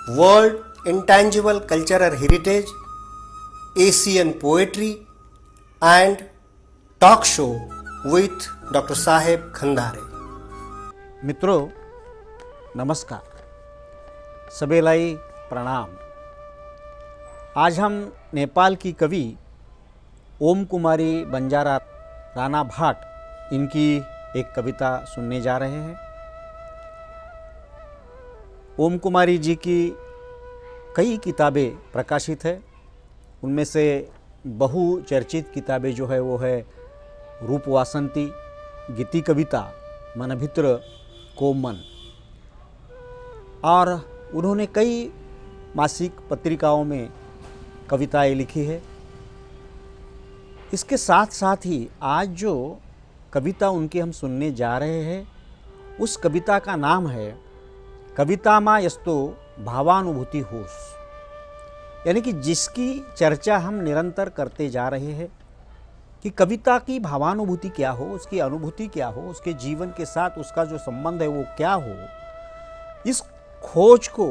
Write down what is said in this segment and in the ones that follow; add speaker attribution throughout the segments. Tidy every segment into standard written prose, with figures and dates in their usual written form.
Speaker 1: World Intangible Cultural Heritage, Asian Poetry and Talk Show with Dr. Saheb Khandare.
Speaker 2: मित्रों नमस्कार, सबेलाई प्रणाम। आज हम नेपाल की कवि ओम कुमारी बंजारा राणा भाट इनकी एक कविता सुनने जा रहे हैं। ओम कुमारी जी की कई किताबें प्रकाशित है, उनमें से बहुचर्चित किताबें जो है वो है रूप वासंती, गीति कविता, मन भित्र कोमन, और उन्होंने कई मासिक पत्रिकाओं में कविताएं लिखी है। इसके साथ साथ ही आज जो कविता उनकी हम सुनने जा रहे हैं उस कविता का नाम है कवितामा यस्तो भावानुभूति होश, यानी कि जिसकी चर्चा हम निरंतर करते जा रहे हैं कि कविता की भावानुभूति क्या हो, उसकी अनुभूति क्या हो, उसके जीवन के साथ उसका जो संबंध है वो क्या हो। इस खोज को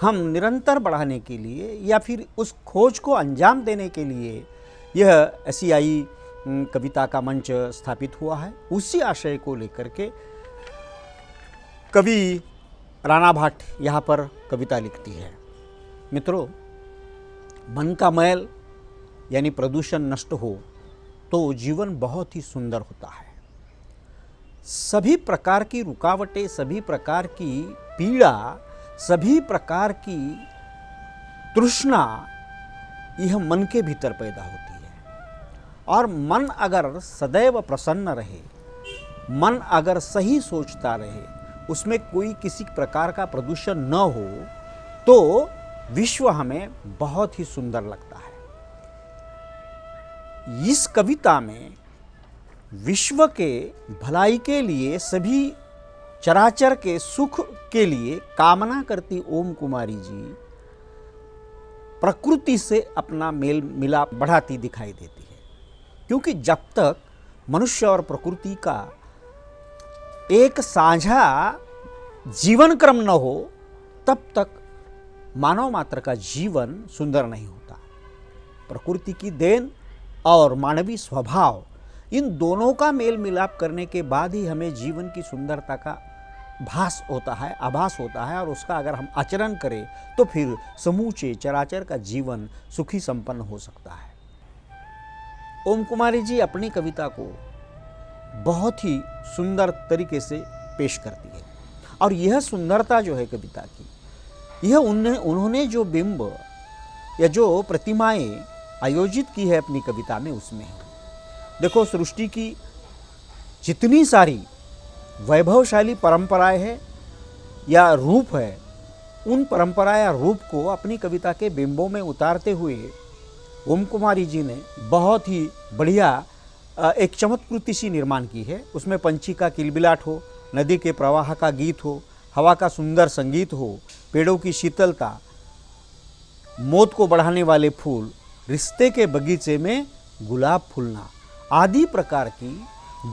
Speaker 2: हम निरंतर बढ़ाने के लिए या फिर उस खोज को अंजाम देने के लिए यह एशियाई कविता का मंच स्थापित हुआ है। उसी आशय को लेकर के कवि राणा भाट यहाँ पर कविता लिखती है। मित्रों, मन का मैल यानी प्रदूषण नष्ट हो तो जीवन बहुत ही सुंदर होता है। सभी प्रकार की रुकावटें, सभी प्रकार की पीड़ा, सभी प्रकार की तृष्णा यह मन के भीतर पैदा होती है। और मन अगर सदैव प्रसन्न रहे, मन अगर सही सोचता रहे, उसमें कोई किसी प्रकार का प्रदूषण न हो तो विश्व हमें बहुत ही सुंदर लगता है। इस कविता में विश्व के भलाई के लिए, सभी चराचर के सुख के लिए कामना करती ओम कुमारी जी प्रकृति से अपना मेल मिलाप बढ़ाती दिखाई देती है। क्योंकि जब तक मनुष्य और प्रकृति का एक साझा जीवन क्रम न हो तब तक मानव मात्र का जीवन सुंदर नहीं होता। प्रकृति की देन और मानवीय स्वभाव, इन दोनों का मेल मिलाप करने के बाद ही हमें जीवन की सुंदरता का भास होता है, आभास होता है, और उसका अगर हम आचरण करें तो फिर समूचे चराचर का जीवन सुखी संपन्न हो सकता है। ओम कुमारी जी अपनी कविता को बहुत ही सुंदर तरीके से पेश करती है, और यह सुंदरता जो है कविता की, यह उन्होंने जो बिंब या जो प्रतिमाएं आयोजित की है अपनी कविता में, उसमें है। देखो, सृष्टि की जितनी सारी वैभवशाली परंपराएं हैं या रूप है, उन परंपरा या रूप को अपनी कविता के बिंबों में उतारते हुए ओम कुमारी जी ने बहुत ही बढ़िया एक चमत्कृति सी निर्माण की है। उसमें पंछी का किलबिलाट हो, नदी के प्रवाह का गीत हो, हवा का सुंदर संगीत हो, पेड़ों की शीतलता, मौत को बढ़ाने वाले फूल, रिश्ते के बगीचे में गुलाब फूलना आदि प्रकार की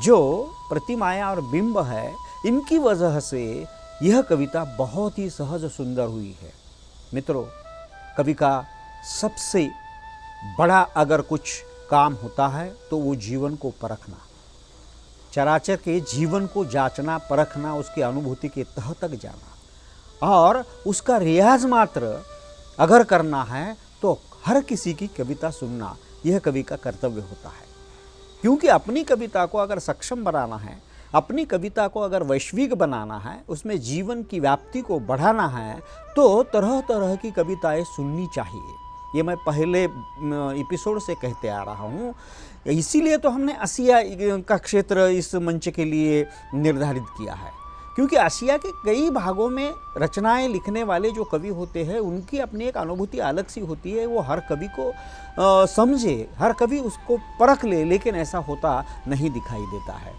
Speaker 2: जो प्रतिमाएं और बिंब है, इनकी वजह से यह कविता बहुत ही सहज सुंदर हुई है। मित्रों, कवि का सबसे बड़ा अगर कुछ काम होता है तो वो जीवन को परखना, चराचर के जीवन को जांचना, परखना, उसकी अनुभूति के तह तक जाना, और उसका रियाज मात्र अगर करना है तो हर किसी की कविता सुनना यह कवि का कर्तव्य होता है। क्योंकि अपनी कविता को अगर सक्षम बनाना है, अपनी कविता को अगर वैश्विक बनाना है, उसमें जीवन की व्याप्ति को बढ़ाना है, तो तरह तरह की कविताएं सुननी चाहिए। ये मैं पहले एपिसोड से कहते आ रहा हूँ। इसीलिए तो हमने एशिया का क्षेत्र इस मंच के लिए निर्धारित किया है, क्योंकि एशिया के कई भागों में रचनाएं लिखने वाले जो कवि होते हैं उनकी अपनी एक अनुभूति अलग सी होती है। वो हर कवि को समझे, हर कवि उसको परख ले, लेकिन ऐसा होता नहीं दिखाई देता है।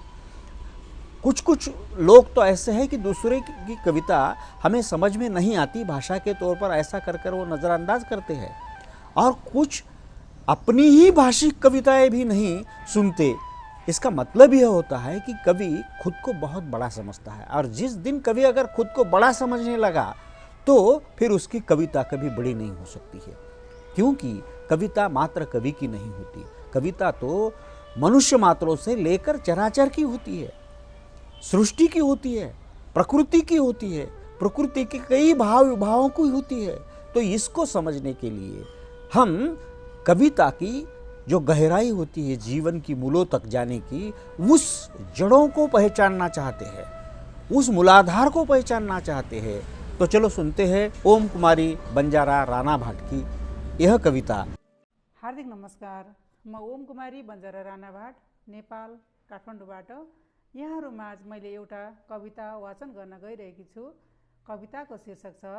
Speaker 2: कुछ कुछ लोग तो ऐसे हैं कि दूसरे की कविता हमें समझ में नहीं आती, भाषा के तौर पर ऐसा कर कर वो नज़रअंदाज करते हैं, और कुछ अपनी ही भाषिक कविताएं भी नहीं सुनते। इसका मतलब यह होता है कि कवि खुद को बहुत बड़ा समझता है, और जिस दिन कवि अगर खुद को बड़ा समझने लगा तो फिर उसकी कविता कभी बड़ी नहीं हो सकती है। क्योंकि कविता मात्र कवि की नहीं होती, कविता तो मनुष्य मात्रों से लेकर चराचर की होती है, सृष्टि की होती है, प्रकृति की होती है, प्रकृति के कई भाव विभावों की होती है। तो इसको समझने के लिए हम कविता की जो गहराई होती है, जीवन की मूलों तक जाने की, उस जड़ों को पहचानना चाहते हैं, उस मूलाधार को पहचानना चाहते हैं। तो चलो सुनते हैं ओम कुमारी बंजारा राणा भाट की यह कविता।
Speaker 3: हार्दिक नमस्कार। म ओम कुमारी बन्जारा राणा भाट, नेपाल काठमाडौँबाट यहाँहरूमाझ मैले एउटा कविता वाचन गर्न गइरहेकी छु। कविताको शीर्षक छ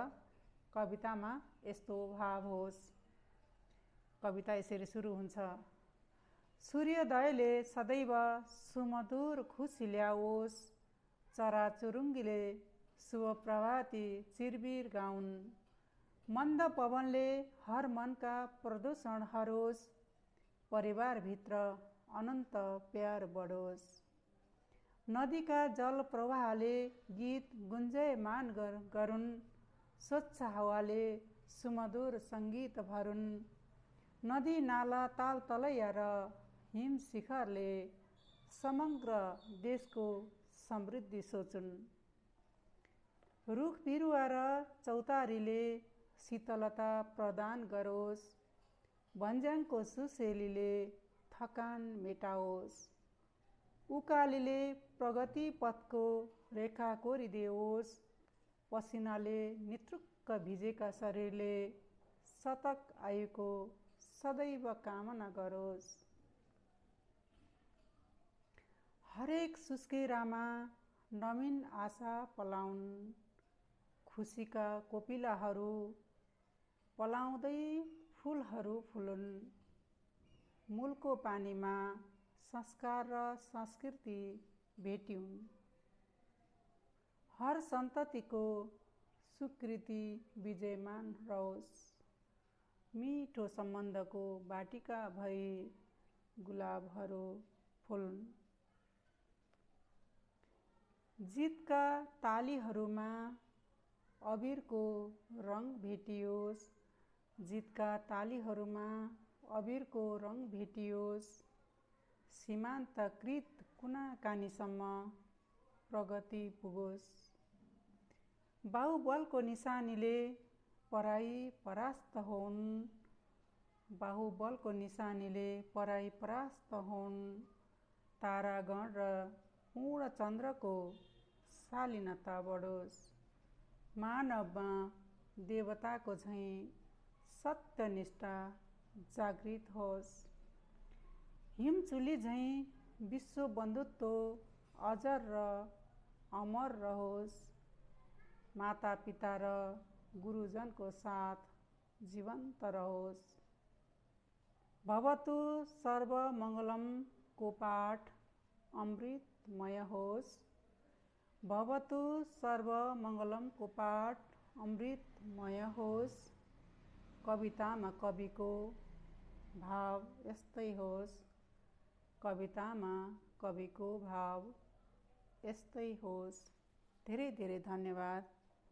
Speaker 3: कवितामा यस्तो भाव होस्। कविता यसरी सुरु हुन्छ। सूर्योदयले सदैव सुमधुर खुसी ल्याओस्, चराचुरुङ्गीले शुभ प्रभाती चिरबिर गाउन्, मन्द पवनले हर मनका प्रदूषण हरोस्, परिवारभित्र अनन्त प्यार बढोस्, नदीका जल प्रवाहले गीत गुन्जयमान गरून्, स्वच्छ हावाले सुमधुर सङ्गीत भरून्, नदी नाला ताल तलैया र हिम शिखरले समग्र देशको समृद्धि सोचुन्, रुख बिरुवा र चौतारीले शीतलता प्रदान गरोस्, भन्ज्याङको सुसेलीले थकान मेटाओस्, उकालीले प्रगति पथको रेखा कोरिदियोस्, पसिनाले नितृक्क भिजेका शरीरले शतक आयुको सदैव कामना गरोस्, हरेक सुस्केरामा नवीन आशा पलाउन्, खुसीका कोपिलाहरू पलाउँदै फुलहरू फुलुन्, मूलको पानीमा संस्कार र संस्कृति भेट्युन्, हर सन्ततिको सुकृति विजयमान रहोस्, मिठो सम्बन्धको बाटिका भई गुलाबहरू फुलुन्, जितका तालीहरूमा अबिरको रङ भेटियोस्, जितका तालीहरूमा अबिरको रङ भेटियोस्, सीमान्तकृत कुना कानीसम्म प्रगति पुगोस्, बाहुबलको निशानीले पराई परास्त होन्, बाहुबलको निशानीले पराई परास्त होन्, तारागण र पूर्ण चन्द्रको शालीनता बढोस्, मानवमा देवताको झैँ सत्यनिष्ठा जागृत होस्, हिमचुली झैँ विश्व बन्धुत्व अजर र अमर रहोस्, माता पिता र गुरुजनको साथ जीवन्त रहोस्, भवतु सर्वमङ्गलमको पाठ अमृतमय होस्, भवतु सर्वमङ्गलमको पाठ अमृतमय होस्, कवितामा कविको भाव यस्तै होस्, कवितामा कविको भाव यस्तै होस्। धेरै धेरै धन्यवाद।